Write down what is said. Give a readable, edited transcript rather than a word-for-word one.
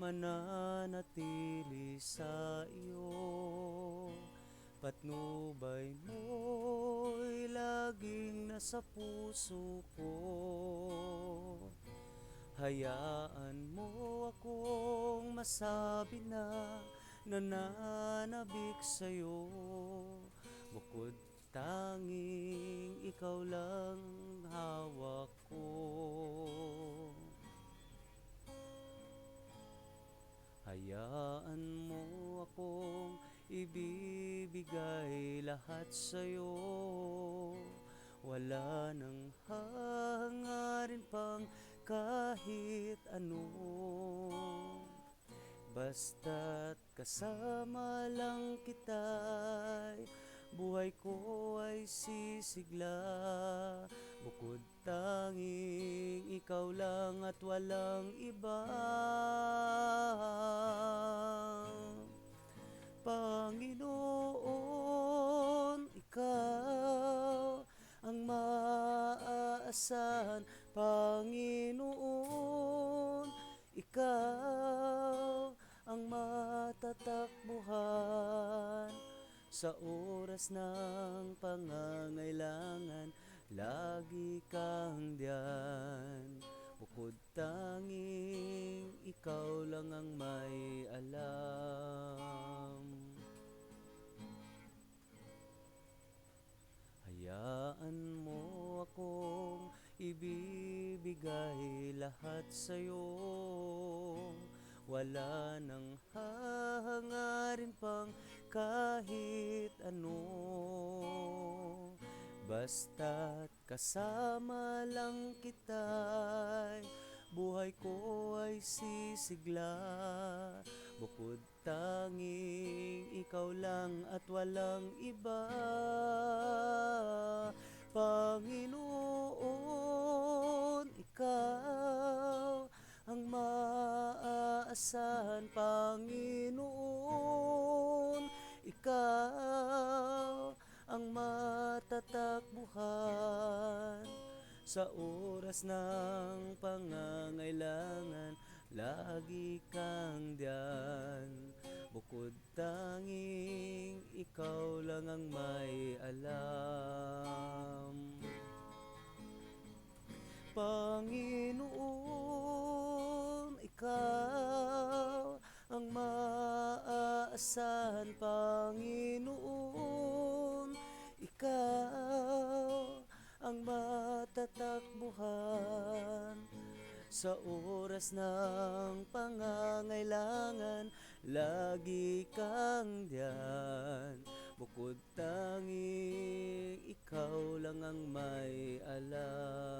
mananatili sa iyo. Patnubay mo'y laging nasa puso ko. Hayaan mo akong masabi na nananabik sa'yo. Bukod tanging ikaw lang hawak ko. Hayaan mo akong ibibigay lahat sa'yo. Wala nang hangarin pang kahit ano. Basta't kasama lang kita'y buhay ko ay sisigla. Bukod tanging ikaw lang at walang iba. Panginoon, ikaw ang maaasahan. Panginoon, ikaw ang matatakbuhan. Sa oras ng pangangailangan, lagi kang diyan. Bukod tanging ikaw lang ang may alam. Hayaan mo akong ibibigay lahat sa'yo. Wala nang hahangarin pang kahit ano. Basta't kasama lang kita'y buhay ko ay sisigla. Bukod tanging ikaw lang at walang iba. Panginoon, ikaw ang maaasahan. Panginoon, ikaw ang matatakbuhan. Sa oras ng pangangailangan, lagi kang diyan. Bukod tanging ikaw lang ang may alam. Panginoon, ikaw ang maaasahan. Panginoon, ikaw ang matatakbuhan. Sa oras ng pangangailangan, lagi kang diyan. Bukod tanging ikaw lang ang may alam.